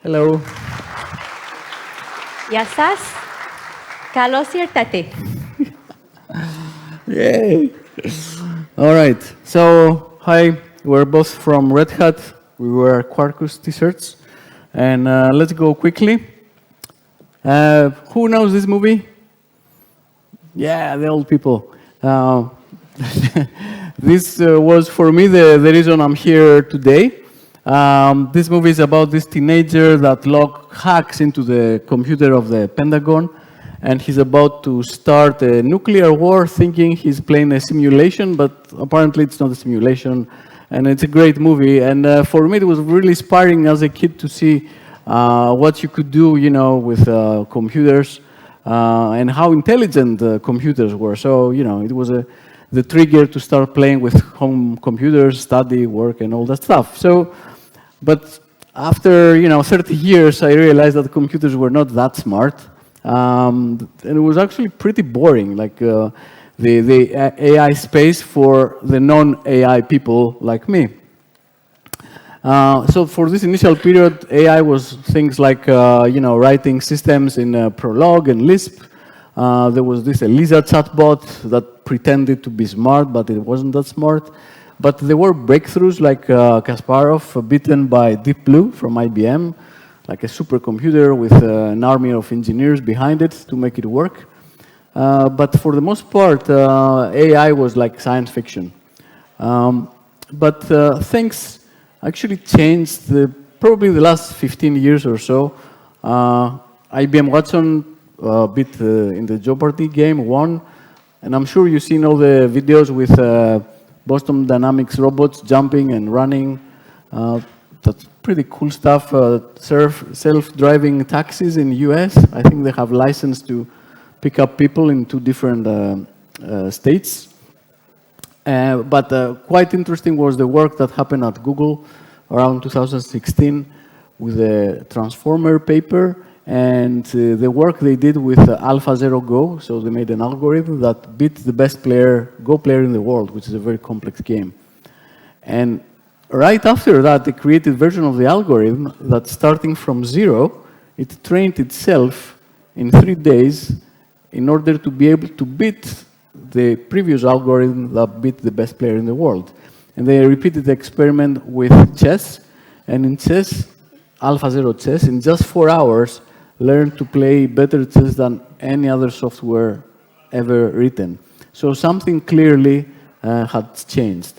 Hello. Γεια σας. Καλώς ήρθατε. Yay. All right. So, hi. We're both from Red Hat. We wear Quarkus t-shirts. And let's go quickly. Who knows this movie? Yeah, the old people. This was, for me, the reason I'm here today. This movie is about this teenager that hacks into the computer of the Pentagon, and he's about to start a nuclear war thinking he's playing a simulation, but apparently it's not a simulation, and it's a great movie. And for me, it was really inspiring as a kid to see what you could do, with computers, and how intelligent computers were. So, it was the trigger to start playing with home computers, study, work, and all that stuff. So, but after 30 years, I realized that computers were not that smart, and it was actually pretty boring, like the AI space for the non-AI people like me. So for this initial period, AI was things like writing systems in Prolog and Lisp. There was this Eliza chatbot that pretended to be smart, but it wasn't that smart. But there were breakthroughs like Kasparov, beaten by Deep Blue from IBM, like a supercomputer with an army of engineers behind it to make it work. But for the most part, AI was like science fiction. But things actually changed probably the last 15 years or so. IBM Watson beat in the Jeopardy game, won. And I'm sure you've seen all the videos with Boston Dynamics robots jumping and running. That's pretty cool stuff. Self-driving taxis in the US. I think they have license to pick up people in 2 different states. But quite interesting was the work that happened at Google around 2016 with the Transformer paper and the work they did with AlphaZero Go. So they made an algorithm that beat the best Go player in the world, which is a very complex game. And right after that, they created a version of the algorithm that, starting from 0, it trained itself in 3 days in order to be able to beat the previous algorithm that beat the best player in the world. And they repeated the experiment with chess. And in chess, AlphaZero chess, in just 4 hours, learned to play better chess than any other software ever written. So something clearly had changed.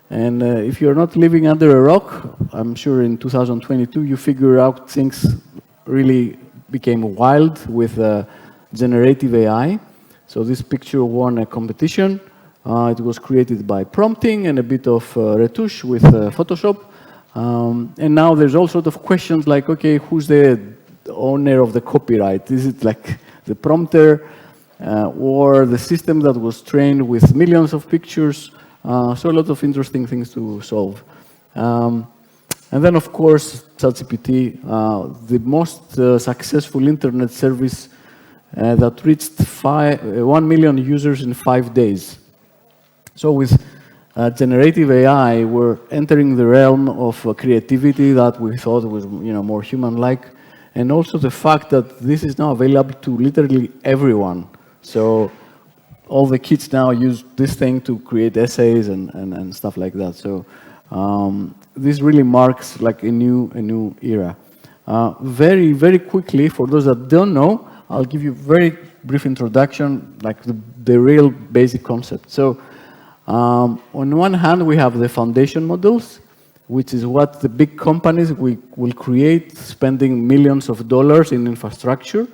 And if you're not living under a rock, I'm sure in 2022 you figure out things really became wild with generative AI. So this picture won a competition. It was created by prompting and a bit of retouche with Photoshop. And now there's all sorts of questions like, okay, who's the owner of the copyright? Is it like the prompter or the system that was trained with millions of pictures? So a lot of interesting things to solve. And then, of course, ChatGPT, the most successful internet service that reached 1 million users in 5 days. So with generative AI, we're entering the realm of creativity that we thought was more human-like. And also the fact that this is now available to literally everyone. So all the kids now use this thing to create essays and stuff like that. So this really marks like a new era. Very, very quickly, for those that don't know, I'll give you a very brief introduction, like the real basic concept. So on one hand, we have the foundation models, which is what the big companies will create, spending millions of dollars in infrastructure.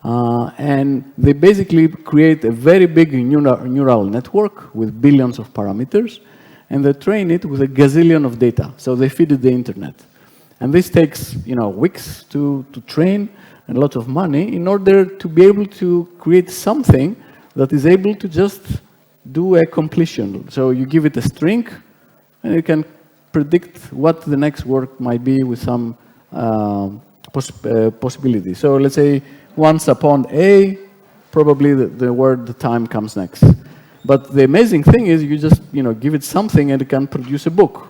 And they basically create a very big neural network with billions of parameters, and they train it with a gazillion of data. So they feed it the internet. And this takes weeks to train and lots of money in order to be able to create something that is able to just do a completion. So you give it a string, and it can predict what the next word might be with some possibility. So let's say once upon A, probably the word time comes next. But the amazing thing is you just give it something and it can produce a book.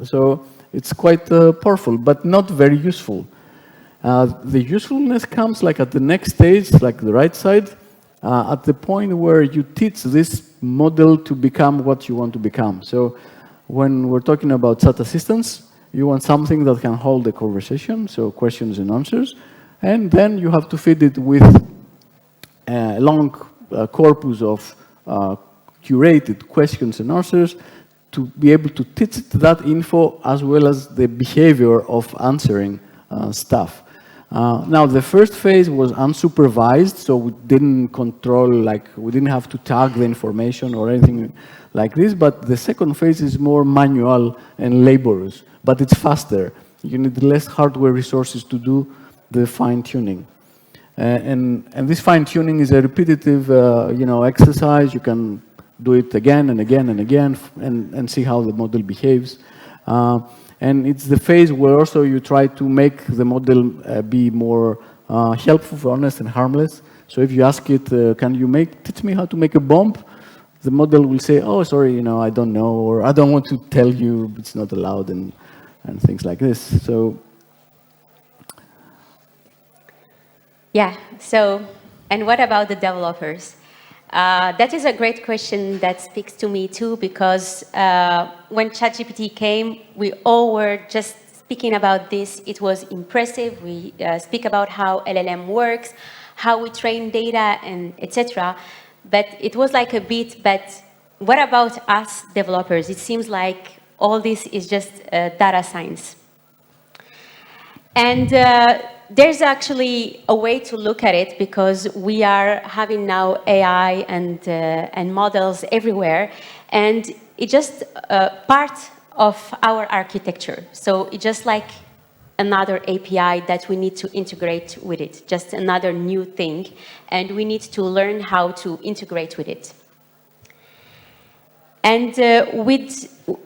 So it's quite powerful, but not very useful. The usefulness comes like at the next stage, like the right side, at the point where you teach this model to become what you want to become. So when we're talking about chat assistance, you want something that can hold a conversation, so questions and answers, and then you have to feed it with a long corpus of curated questions and answers to be able to teach it that info as well as the behavior of answering stuff. Now, the first phase was unsupervised, so we didn't control, like, we didn't have to tag the information or anything like this, but the second phase is more manual and laborious, but it's faster. You need less hardware resources to do the fine-tuning. And this fine-tuning is a repetitive exercise. You can do it again and again and again and see how the model behaves. And it's the phase where also you try to make the model be more helpful, honest, and harmless. So if you ask it, can you teach me how to make a bomb? The model will say, oh, sorry, I don't know, or I don't want to tell you, it's not allowed, and things like this. So. Yeah, and what about the developers? That is a great question that speaks to me too, because when ChatGPT came, we all were just speaking about this. It was impressive. We speak about how LLM works, how we train data, and etc. But it was like a bit, but what about us developers? It seems like all this is just data science. And there's actually a way to look at it, because we are having now AI and models everywhere, and it's just part of our architecture. So it's just like another API that we need to integrate with it, just another new thing, and we need to learn how to integrate with it. And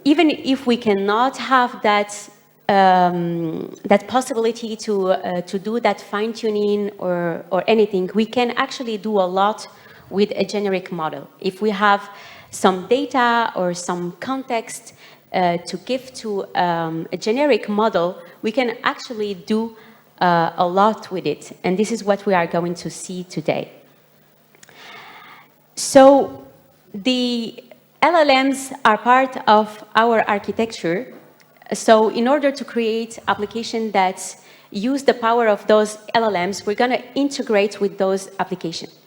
even if we cannot have that that possibility to do that fine-tuning or anything, we can actually do a lot with a generic model. If we have some data or some context to give to a generic model, we can actually do a lot with it. And this is what we are going to see today. So the LLMs are part of our architecture. So in order to create applications that use the power of those LLMs, we're going to integrate with those applications.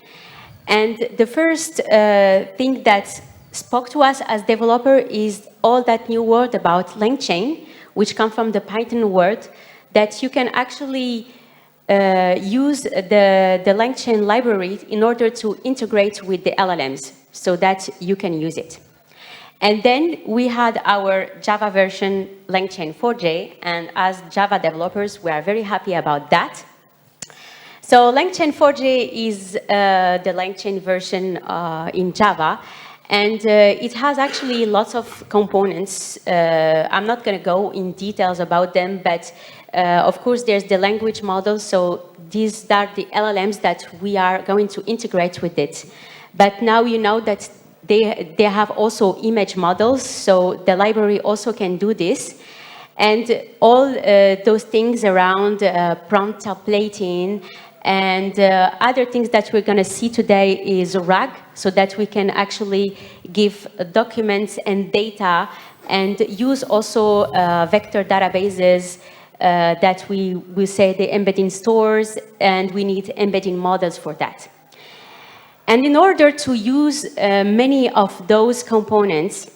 And the first thing that spoke to us as developer is all that new word about LangChain, which comes from the Python word, that you can actually use the LangChain library in order to integrate with the LLMs so that you can use it. And then we had our Java version Langchain4j, and as Java developers, we are very happy about that. So Langchain4j is the Langchain version in Java, and it has actually lots of components. I'm not going to go in details about them, but of course there's the language model, so these are the LLMs that we are going to integrate with it. But now you know that they have also image models, so the library also can do this. And all those things around prompt templating and other things that we're going to see today is RAG, so that we can actually give documents and data and use also vector databases that we say they embed in stores, and we need embedding models for that. And in order to use many of those components,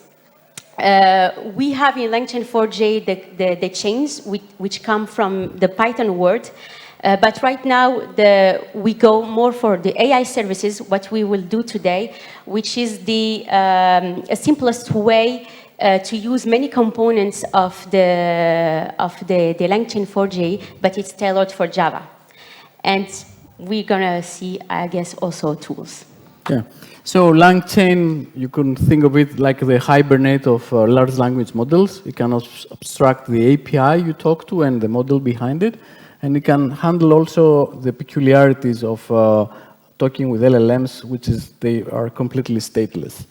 we have in Langchain4j the chains which come from the Python word. But right now, we go more for the AI services, what we will do today, which is the simplest way to use many components of the Langchain4j, but it's tailored for Java. And we're going to see, I guess, also tools. Yeah. So LangChain, you can think of it like the hibernate of large language models. It can abstract the API you talk to and the model behind it. And it can handle also the peculiarities of talking with LLMs, which is they are completely stateless.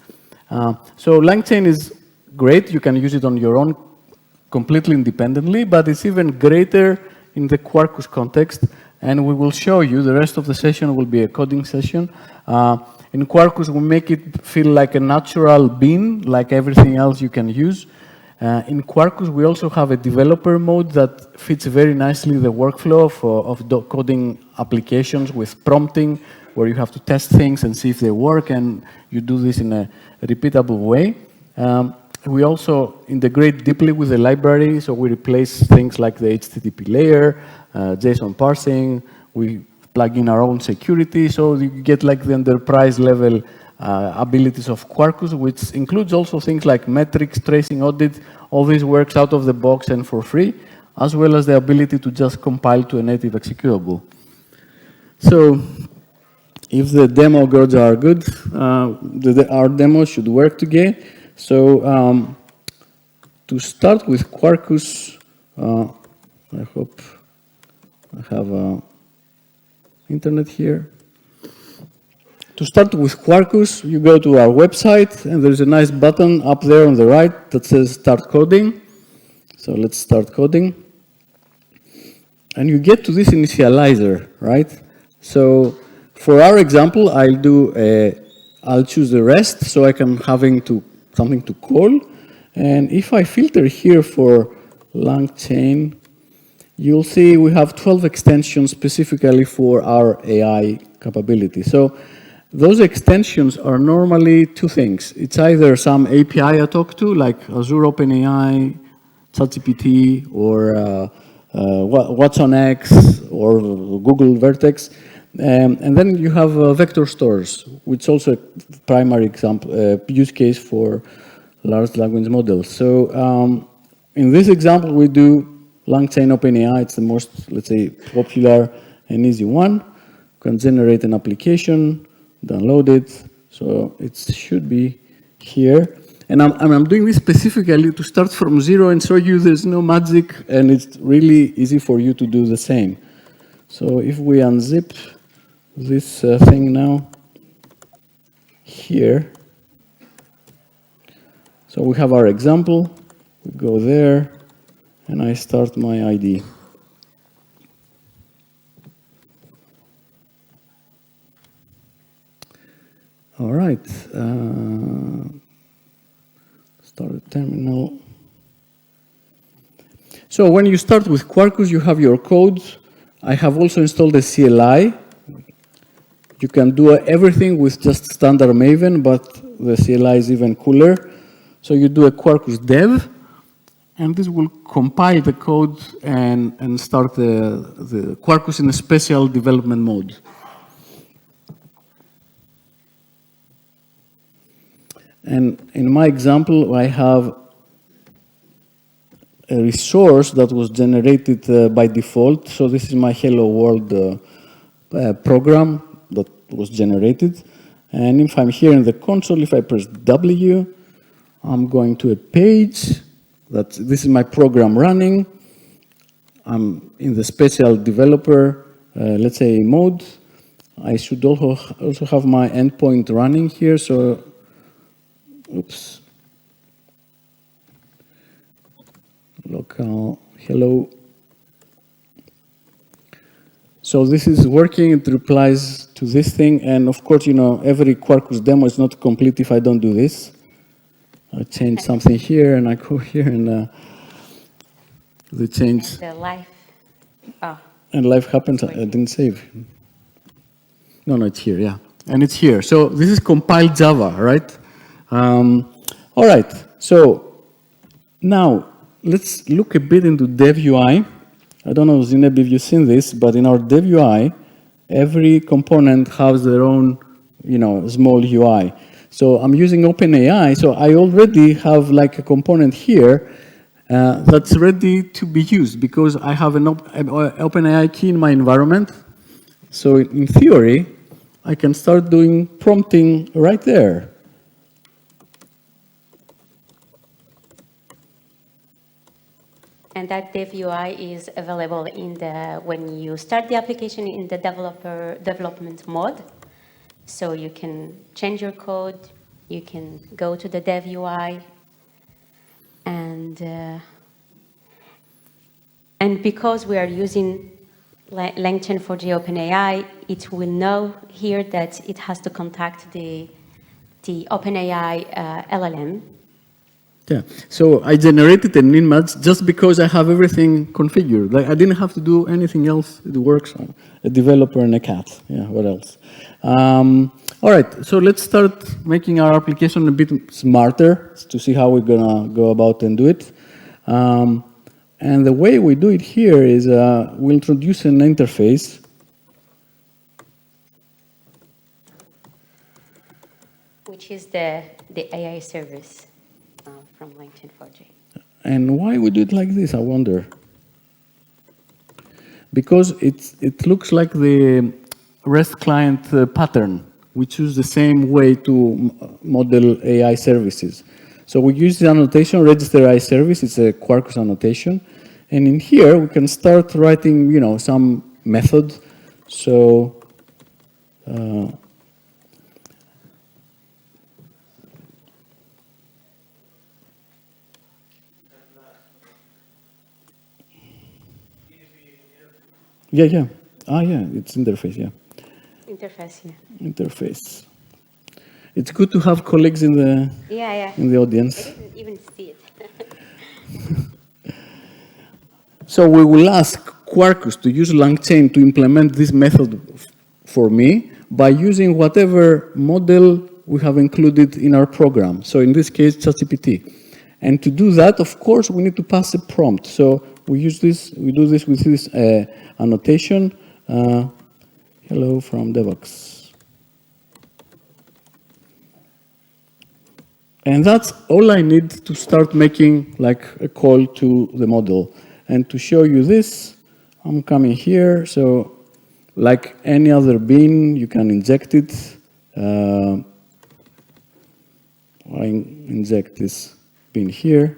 So LangChain is great. You can use it on your own completely independently, but it's even greater in the Quarkus context, and we will show you, the rest of the session will be a coding session. In Quarkus, we make it feel like a natural bean, like everything else you can use. In Quarkus, we also have a developer mode that fits very nicely the workflow of coding applications with prompting, where you have to test things and see if they work, and you do this in a repeatable way. We also integrate deeply with the library, so we replace things like the HTTP layer, JSON parsing. We plug in our own security, so you get like the enterprise level abilities of Quarkus, which includes also things like metrics, tracing, audit. All this works out of the box and for free, as well as the ability to just compile to a native executable. So if the demo gods are good, our demo should work together. So to start with Quarkus, I hope I have internet here. To start with Quarkus, you go to our website, and there's a nice button up there on the right that says Start Coding. So let's start coding. And you get to this initializer, right? So for our example, I'll choose the rest, so I can having something to call. And if I filter here for Langchain, you'll see we have 12 extensions specifically for our AI capability. So those extensions are normally two things. It's either some API I talk to, like Azure OpenAI, ChatGPT, or What's on X, or Google Vertex. And then you have vector stores, which is also a primary example, use case for large language models. So in this example, we do Langchain OpenAI. It's the most, let's say, popular and easy one. You can generate an application, download it. So it should be here. And I'm doing this specifically to start from zero and show you there's no magic, and it's really easy for you to do the same. So if we unzip this thing now, here, so we have our example. We go there, and I start my ID. All right. Start the terminal. So when you start with Quarkus, you have your code. I have also installed a CLI. You can do everything with just standard Maven, but the CLI is even cooler. So you do a Quarkus dev, and this will compile the code and start the Quarkus in a special development mode. And in my example, I have a resource that was generated by default. So this is my Hello World program that was generated. And if I'm here in the console, if I press W, I'm going to a page. This is my program running. I'm in the special developer, let's say, mode. I should also have my endpoint running here. So oops. Local hello. So this is working. It replies to this thing. And of course, you know, every Quarkus demo is not complete if I don't do this. I change something here, and I go here, and they change. And the life. Oh. And life happens. I didn't save. No, it's here, yeah. And it's here. So this is compiled Java, right? All right, so now let's look a bit into Dev UI. I don't know, Zineb, if you've seen this, but in our Dev UI, every component has their own, you know, small UI. So I'm using OpenAI, so I already have like a component here that's ready to be used because I have an OpenAI key in my environment. So in theory, I can start doing prompting right there. And that Dev UI is available when you start the application in the development mode. So you can change your code, you can go to the Dev UI, and And because we are using Langchain4j OpenAI, it will know here that it has to contact the OpenAI LLM. Yeah, so I generated an image just because I have everything configured. Like I didn't have to do anything else. It works on a developer and a cat. Yeah, what else? All right, so let's start making our application a bit smarter to see how we're gonna go about and do it. And the way we do it here is we introduce an interface. Which is the AI service from Langchain4j. And why we do it like this, I wonder? Because it looks like the REST client pattern. We choose the same way to model AI services. So we use the annotation register AI service. It's a Quarkus annotation. And in here, we can start writing, some method. So yeah. Yeah, it's interface, yeah. Interface, yeah. Interface. It's good to have colleagues in the audience. I didn't even see it. So we will ask Quarkus to use LangChain to implement this method for me by using whatever model we have included in our program. So in this case, ChatGPT. And to do that, of course, we need to pass a prompt. So we do this with this annotation. Hello from Devoxx. And that's all I need to start making like a call to the model. And to show you this, I'm coming here. So like any other bean, you can inject it. I inject this bean here.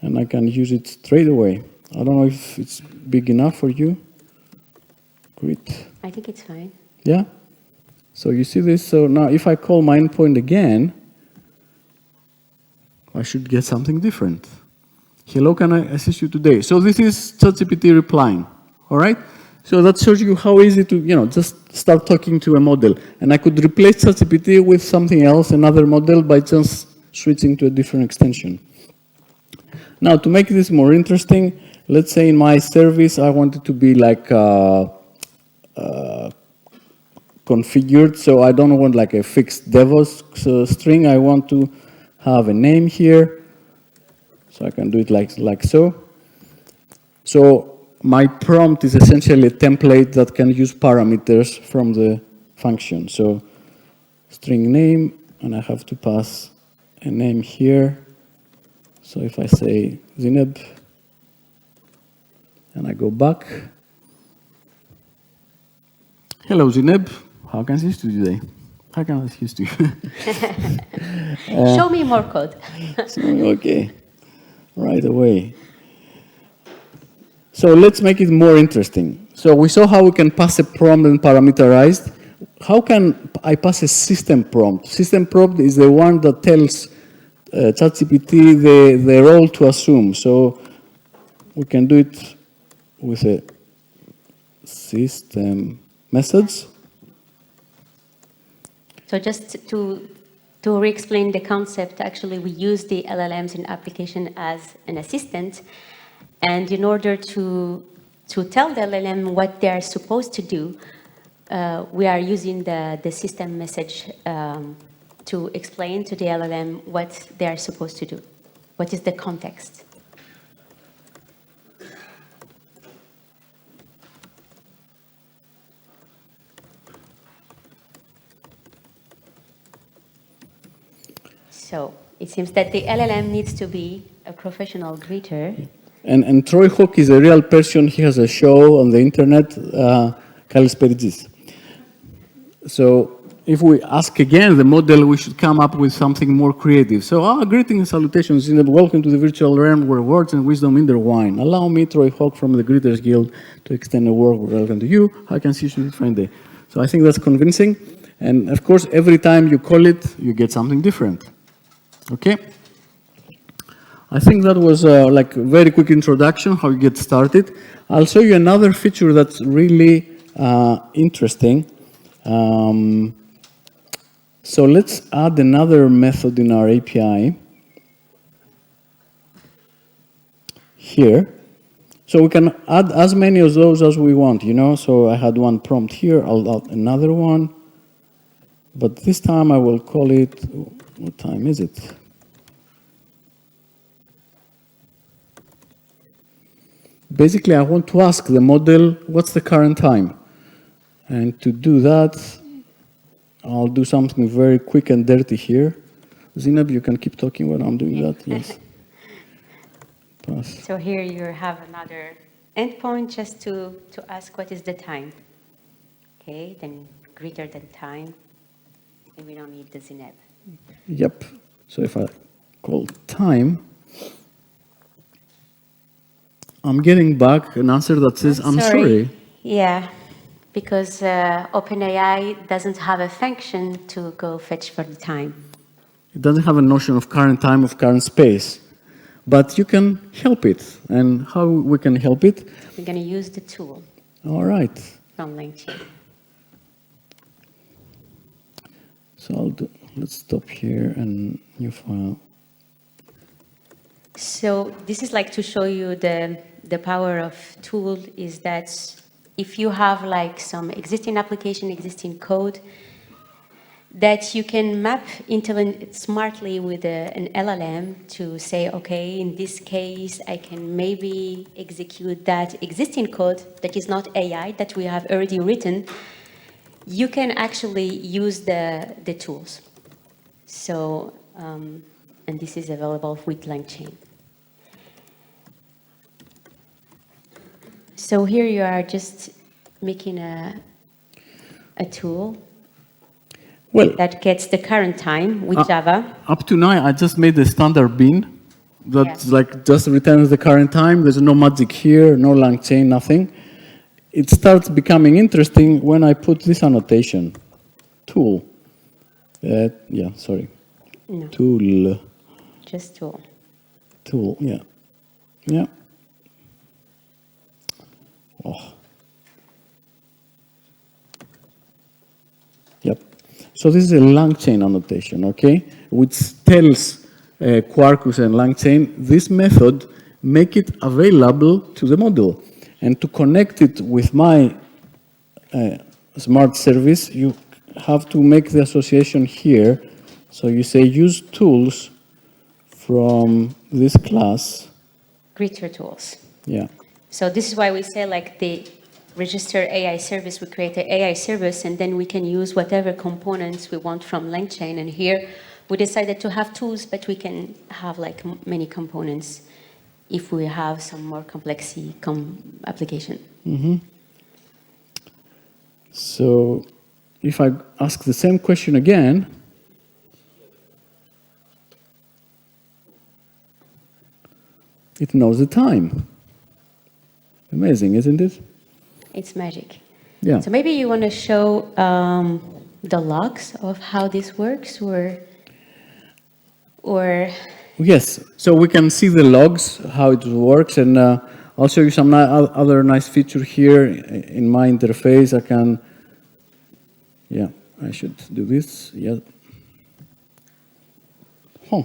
And I can use it straight away. I don't know if it's big enough for you. Great. I think it's fine. Yeah? So you see this? So now if I call my endpoint again, I should get something different. Hello, can I assist you today? So this is ChatGPT replying, all right? So that shows you how easy to, just start talking to a model. And I could replace ChatGPT with something else, another model, by just switching to a different extension. Now, to make this more interesting, let's say in my service, I want it to be like configured. So I don't want like a fixed Devoxx string. I want to have a name here. So I can do it like so. So my prompt is essentially a template that can use parameters from the function. So string name, and I have to pass a name here. So if I say Zineb, and I go back. Hello, Zineb. How can I assist you today? How can I assist you? Show me more code. Okay. Right away. So let's make it more interesting. So we saw how we can pass a prompt and parameterized. How can I pass a system prompt? System prompt is the one that tells ChatGPT the role to assume. So we can do it with a system message. So just to re-explain the concept, actually we use the LLMs in application as an assistant, and in order to tell the LLM what they are supposed to do, we are using the system message to explain to the LLM what they are supposed to do, what is the context. So it seems that the LLM needs to be a professional greeter. And Troy Hawk is a real person. He has a show on the internet, Kalisperidis. So if we ask again the model, we should come up with something more creative. So, greetings and salutations, Zineb. Welcome to the virtual realm where words and wisdom intertwine. Allow me, Troy Hawk from the Greeters Guild, to extend a word welcome to you. How can I see you find day? So I think that's convincing. And of course, every time you call it, you get something different. Okay? I think that was like a very quick introduction, how you get started. I'll show you another feature that's really interesting. So let's add another method in our API here. So we can add as many of those as we want, you know. So I had one prompt here, I'll add another one. But this time I will call it, what time is it? Basically, I want to ask the model, what's the current time? And to do that, I'll do something very quick and dirty here. Zineb, you can keep talking while I'm doing that, yes. Pass. So here you have another endpoint just to ask what is the time. Okay, then greater than time, and we don't need the Zineb. Yep. So if I call time, I'm getting back an answer that says, I'm sorry. Yeah, because OpenAI doesn't have a function to go fetch for the time. It doesn't have a notion of current time, of current space. But you can help it. And how we can help it? We're going to use the tool. All right. From LangChain. So let's stop here and new file. So this is like to show you the power of tool is that if you have like some existing application, existing code, that you can map into it smartly with an LLM to say, okay, in this case, I can maybe execute that existing code that is not AI that we have already written. You can actually use the tools. So, and this is available with LangChain. So here you are just making a tool that gets the current time with Java. Up to now, I just made the standard bin that like just returns the current time. There's no magic here, no LangChain, nothing. It starts becoming interesting when I put this annotation, tool. Yeah, sorry. No. Tool. Just tool. Tool, yeah. Yeah. Oh. Yep. So this is a LangChain annotation, okay, which tells Quarkus and Langchain this method, make it available to the model. And to connect it with my smart service, you have to make the association here. So you say use tools from this class. Greeter tools. Yeah. So this is why we say like the register AI service, we create an AI service and then we can use whatever components we want from LangChain. And here we decided to have tools, but we can have like many components if we have some more complex application. Mm-hmm. So if I ask the same question again, it knows the time. Amazing, isn't it? It's magic. Yeah. So maybe you want to show the logs of how this works, or yes. So we can see the logs, how it works, and I'll show you some other nice feature here in my interface. I can, yeah, I should do this. Yeah. Huh.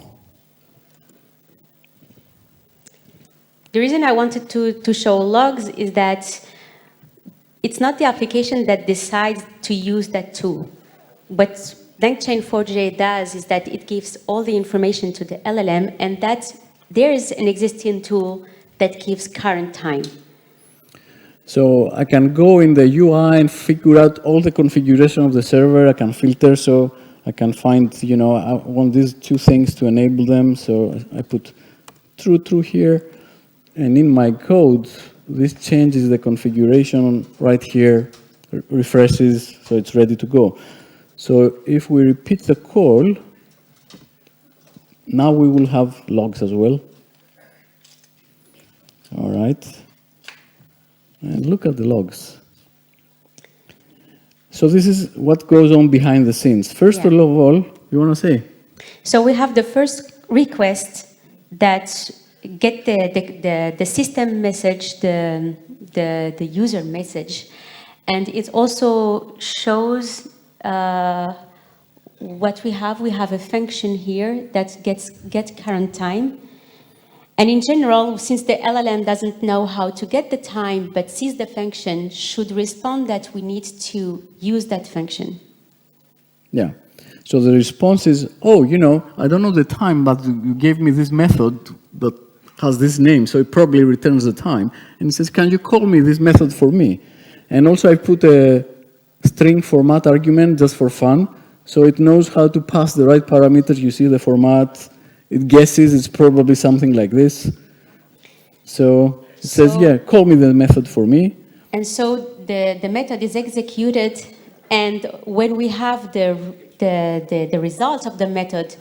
The reason I wanted to show logs is that it's not the application that decides to use that tool. What Langchain4j does is that it gives all the information to the LLM, and that there is an existing tool that gives current time. So I can go in the UI and figure out all the configuration of the server. I can filter, so I can find, you know, I want these two things to enable them. So I put true here. And in my code, this changes the configuration right here, refreshes, so it's ready to go. So if we repeat the call, now we will have logs as well. All right. And look at the logs. So this is what goes on behind the scenes. First of all, you want to say? So we have the first request that get the system message, the user message, and it also shows what we have. We have a function here that get current time. And in general, since the LLM doesn't know how to get the time, but sees the function, should respond that we need to use that function. Yeah. So the response is, oh, you know, I don't know the time, but you gave me this method that has this name, so it probably returns the time. And it says, can you call me this method for me? And also I put a string format argument just for fun, so it knows how to pass the right parameters. You see the format. It guesses it's probably something like this. So it says, yeah, call me the method for me. And so the method is executed, and when we have the result of the method,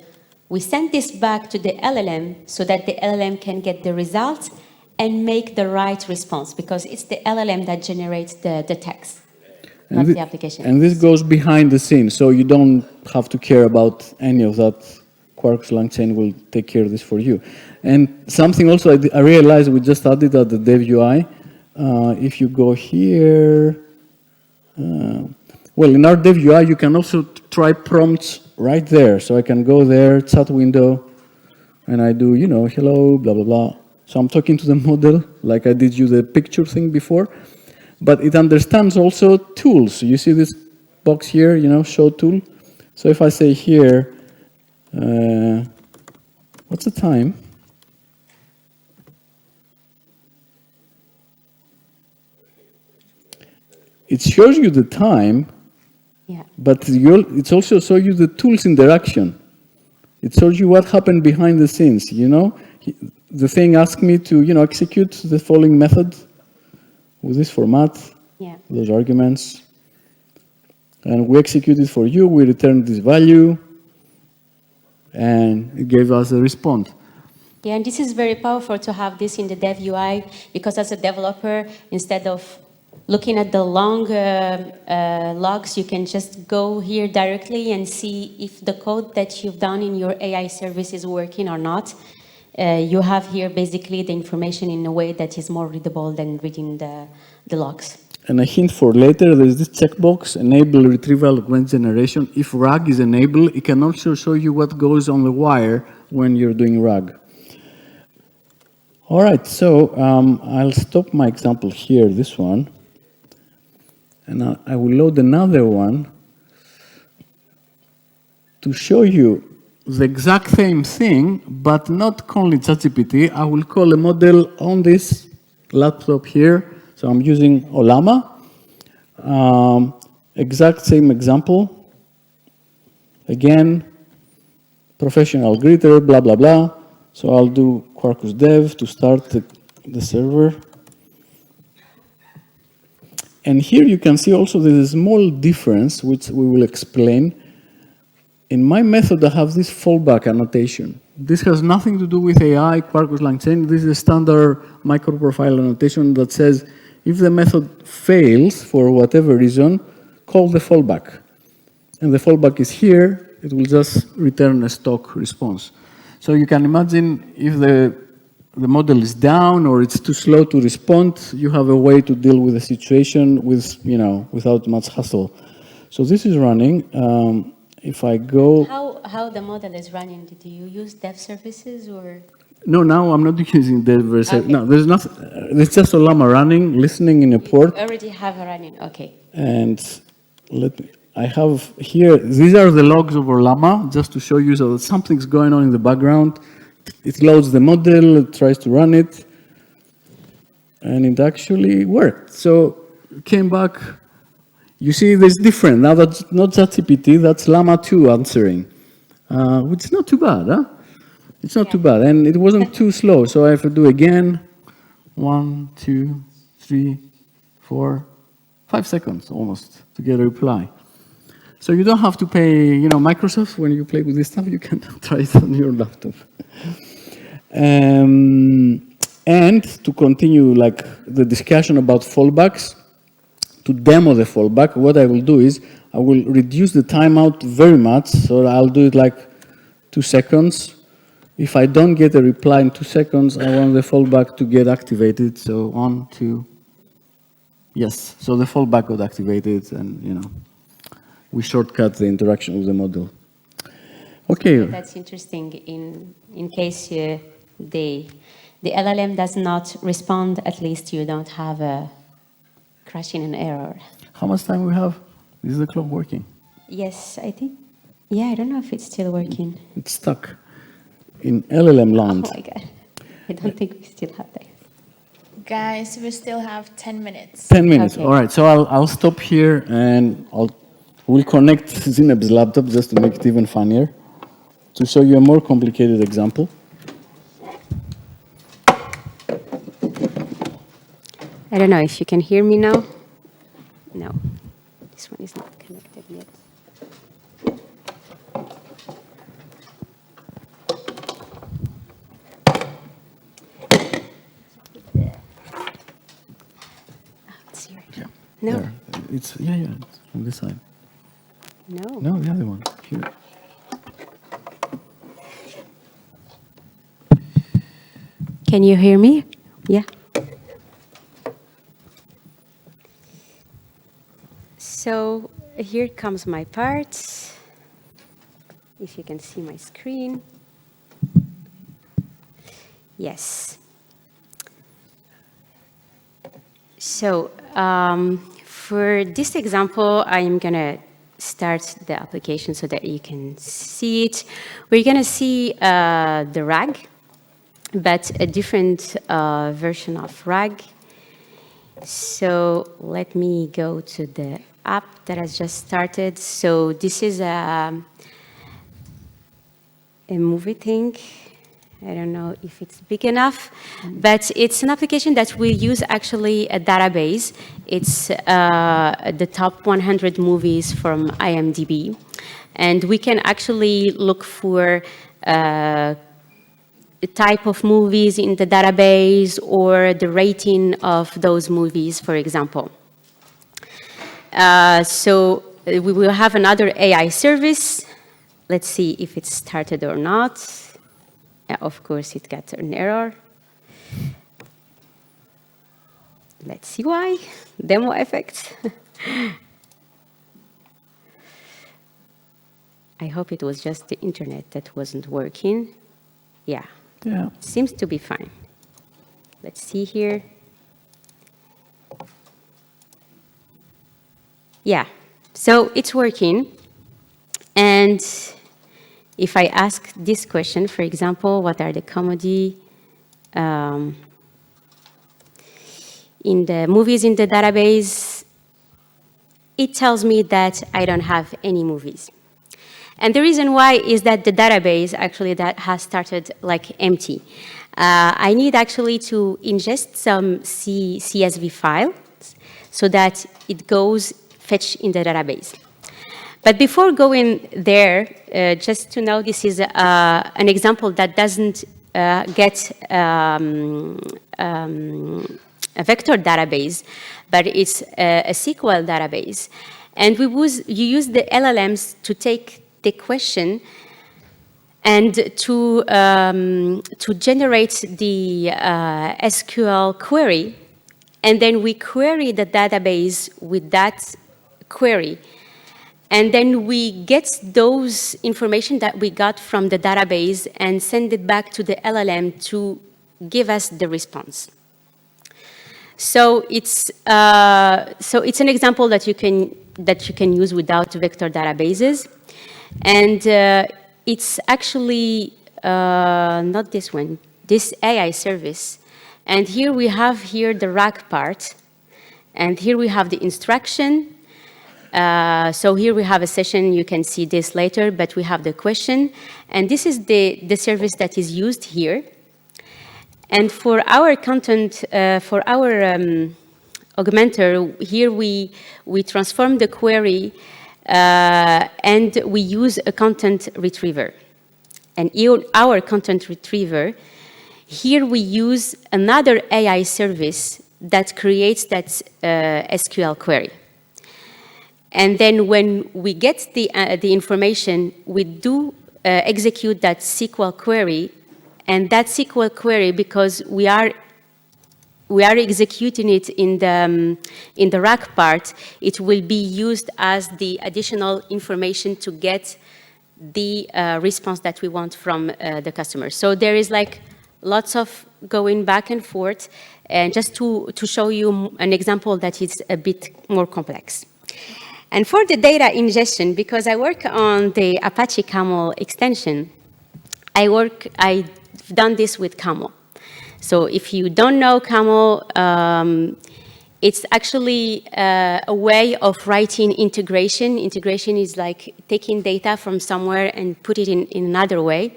we send this back to the LLM so that the LLM can get the results and make the right response, because it's the LLM that generates the text, not the application. And this goes behind the scenes, so you don't have to care about any of that. Quarkus LangChain will take care of this for you. And something also I realized we just added at the Dev UI. If you go here, well, in our Dev UI, you can also try prompts right there. So I can go there, chat window, and I do, you know, hello, blah, blah, blah. So I'm talking to the model, like I did you the picture thing before. But it understands also tools. You see this box here, you know, show tool. So if I say here, what's the time? It shows you the time, yeah. But it's also shows you the tools interaction. It shows you what happened behind the scenes, you know? The thing asked me to, you know, execute the following method with this format, yeah. Those arguments. And we execute it for you, we return this value, and it gave us a response. Yeah, and this is very powerful to have this in the Dev UI, because as a developer, instead of looking at the long logs, you can just go here directly and see if the code that you've done in your AI service is working or not. You have here basically the information in a way that is more readable than reading the logs. And a hint for later, there's this checkbox, enable retrieval augmented generation. If RAG is enabled, it can also show you what goes on the wire when you're doing RAG. All right, so I'll stop my example here, this one. And I will load another one to show you the exact same thing, but not calling ChatGPT. I will call a model on this laptop here. So I'm using Ollama. Exact same example. Again, professional greeter, blah, blah, blah. So I'll do Quarkus dev to start the server. And here you can see also there's a small difference, which we will explain. In my method, I have this fallback annotation. This has nothing to do with AI, Quarkus LangChain. This is a standard microprofile annotation that says, if the method fails for whatever reason, call the fallback. And the fallback is here. It will just return a stock response. So you can imagine if the model is down or it's too slow to respond, you have a way to deal with the situation with, you know, without much hassle. So this is running. If I go... How the model is running? Did you use dev services or...? No, now I'm not using dev services. Okay. No, there's nothing. It's just Ollama running, listening in a port. You already have running, okay. And I have here, these are the logs of Ollama, just to show you so that something's going on in the background. It loads the model, it tries to run it, and it actually worked. So came back. You see, there's different. Now that's not ChatGPT, that's Llama 2 answering, which is not too bad, huh? It's not too bad, and it wasn't too slow. So I have to do again, 1, 2, 3, 4, 5 seconds almost to get a reply. So you don't have to pay, you know, Microsoft when you play with this stuff. You can try it on your laptop. And to continue like the discussion about fallbacks, to demo the fallback, what I will do is I will reduce the timeout very much. So I'll do it like 2 seconds. If I don't get a reply in 2 seconds, I want the fallback to get activated. So on to, yes. So the fallback got activated, and we shortcut the interaction with the model. Okay. That's interesting. In case the LLM does not respond, at least you don't have a crashing and error. How much time we have? Is the clock working? Yes, I think. Yeah, I don't know if it's still working. It's stuck in LLM land. Oh my God. I don't think we still have that. Guys, we still have 10 minutes. 10 minutes. Okay. All right. So I'll stop here, and we'll connect Zineb's laptop just to make it even funnier, to show you a more complicated example. I don't know if you can hear me now. No, this one is not connected yet. It's here. Yeah. No. There. It's from this side. No. No, the other one. Here. Can you hear me? Yeah. So here comes my part. If you can see my screen. Yes. So for this example, I'm going to start the application so that you can see it. We're going to see the RAG, but a different version of RAG. So let me go to the app that has just started. So this is a movie thing. I don't know if it's big enough, but it's an application that will use actually a database. It's the top 100 movies from IMDb. And we can actually look for the type of movies in the database or the rating of those movies, for example. So we will have another AI service. Let's see if it's started or not. Of course, it got an error. Let's see why. Demo effect. I hope it was just the internet that wasn't working. Yeah. Yeah. Seems to be fine. Let's see here. Yeah. So it's working. And if I ask this question, for example, what are the comedy in the movies in the database, it tells me that I don't have any movies. And the reason why is that the database actually that has started like empty. I need actually to ingest some CSV files so that it goes fetch in the database. But before going there, just to know this is an example that doesn't get a vector database, but it's a SQL database. And you use the LLMs to take the question and to generate the SQL query. And then we query the database with that query. And then we get those information that we got from the database and send it back to the LLM to give us the response. So it's an example that you can use without vector databases, and it's actually not this one, this AI service. And here we have the RAG part, and here we have the instruction. So here we have a session, you can see this later, but we have the question. And this is the service that is used here. And for our content, for our augmenter, here we transform the query and we use a content retriever. And in our content retriever, here we use another AI service that creates that SQL query. And then when we get the information, we do execute that SQL query And that SQL query, because we are executing it in the rack part, it will be used as the additional information to get the response that we want from the customer. So there is like lots of going back and forth, and just to show you an example that is a bit more complex. And for the data ingestion, because I work on the Apache Camel extension, I've done this with Camel. So if you don't know Camel, it's actually a way of writing integration. Integration is like taking data from somewhere and put it in another way.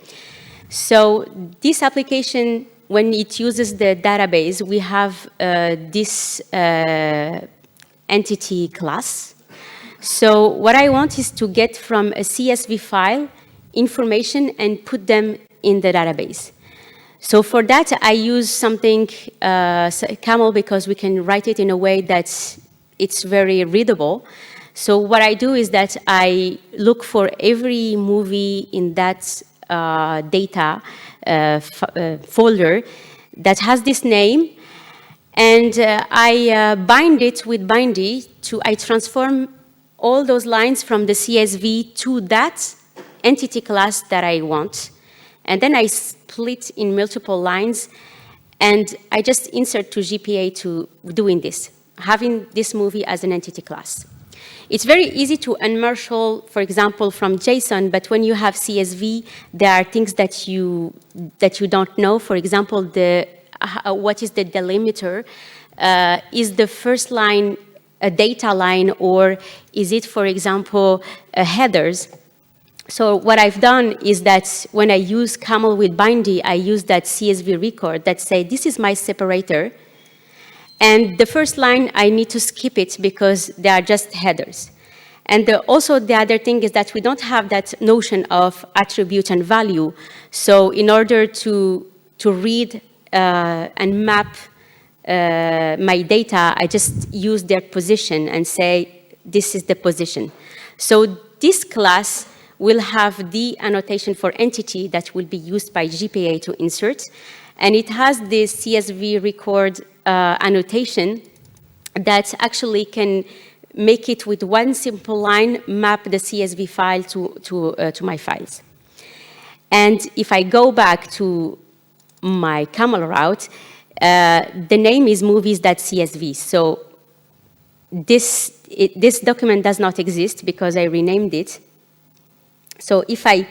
So this application, when it uses the database, we have this entity class. So what I want is to get from a CSV file information and put them in the database. So for that, I use something, Camel, because we can write it in a way that it's very readable. So what I do is that I look for every movie in that data folder that has this name, and I bind it with Bindy I transform all those lines from the CSV to that entity class that I want. And then I split in multiple lines, and I insert to GPA to doing this, having this movie as an entity class. It's very easy to unmarshal, for example, from JSON, but when you have CSV, there are things that you don't know. For example, what is the delimiter? Is the first line a data line, or is it, for example, headers? So what I've done is that when I use Camel with Bindy, I use that CSV record that say, this is my separator. And the first line, I need to skip it because they are just headers. And also the other thing is that we don't have that notion of attribute and value. So in order to read and map my data, I just use their position and say, this is the position. So this class will have the annotation for entity that will be used by GPA to insert. And it has this CSV record annotation that actually can make it with one simple line, map the CSV file to my files. And if I go back to my Camel route, the name is movies.csv. So this document does not exist because I renamed it. So if I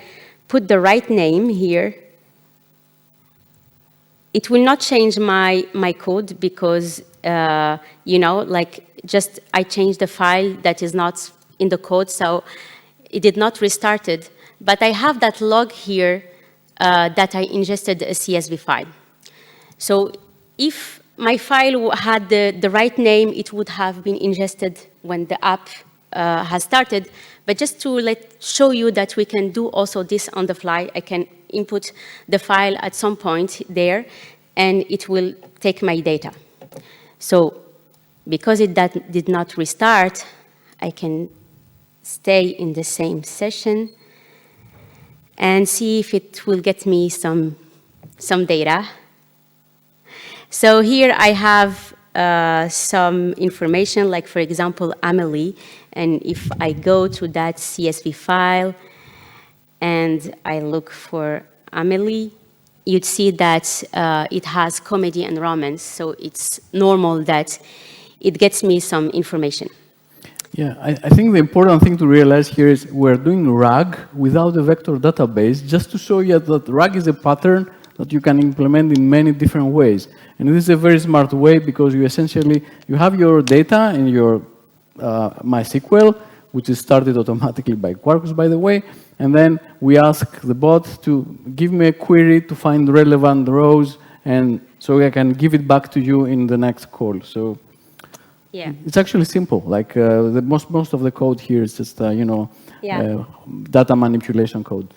put the right name here, it will not change my code because, just I changed the file that is not in the code, so it did not restart it. But I have that log here that I ingested a CSV file. So if my file had the right name, it would have been ingested when the app has started. But just to show you that we can do also this on the fly, I can input the file at some point there, and it will take my data. So because it did not restart, I can stay in the same session and see if it will get me some data. So here I have some information, like, for example, Amelie. And if I go to that CSV file and I look for Amelie, you'd see that it has comedy and romance. So it's normal that it gets me some information. Yeah, I think the important thing to realize here is we're doing RAG without a vector database, just to show you that RAG is a pattern that you can implement in many different ways. And this is a very smart way because you have your data in your MySQL, which is started automatically by Quarkus, by the way, and then we ask the bot to give me a query to find relevant rows, and so I can give it back to you in the next call. So yeah, it's actually simple. Like most of the code here is just data manipulation code.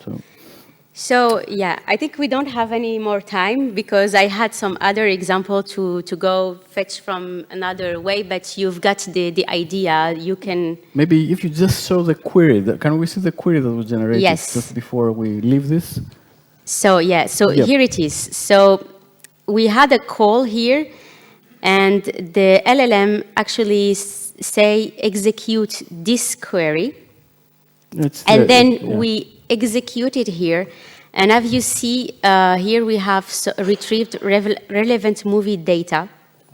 So yeah, I think we don't have any more time because I had some other example to go fetch from another way, but you've got the idea. You can... Maybe if you just show the query, can we see the query that was generated? Yes. Just before we leave this? So yeah, so Yep. here it is. So we had a call here, and the LLM actually say execute this query, and then we execute it here. And as you see here, we have retrieved relevant movie data.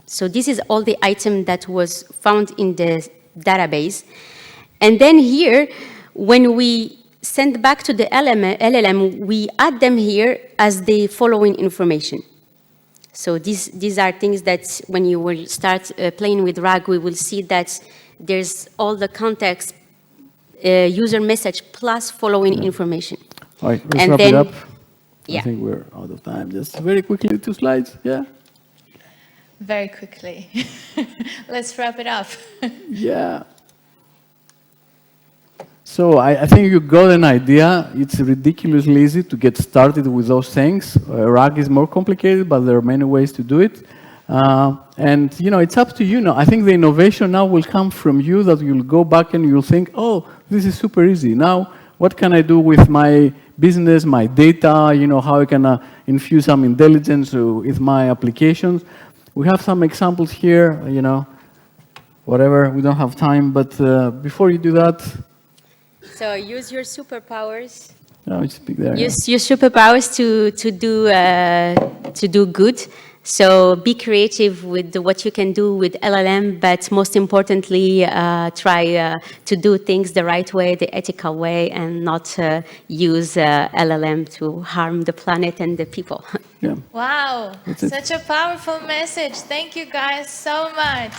So this is all the item that was found in the database. And then here, when we send back to the LLM, we add them here as the following information. So these are things that when you will start playing with RAG, we will see that there's all the context, user message plus following information. All right, let's and wrap then, it up. Yeah. I think we're out of time. Just very quickly, 2 slides. Yeah. Very quickly. Let's wrap it up. Yeah. So I think you got an idea. It's ridiculously easy to get started with those things. RAG is more complicated, but there are many ways to do it. And it's up to you now. I think the innovation now will come from you, that you'll go back and you'll think, oh, this is super easy. Now, what can I do with my business, my data? How I can infuse some intelligence with my applications. We have some examples here, whatever. We don't have time, but before you do that, So use your superpowers. no, just speak there. Use your superpowers to do good. So be creative with what you can do with LLM, but most importantly, try to do things the right way, the ethical way, and not use LLM to harm the planet and the people. Yeah. Wow, such a powerful message. Thank you guys so much.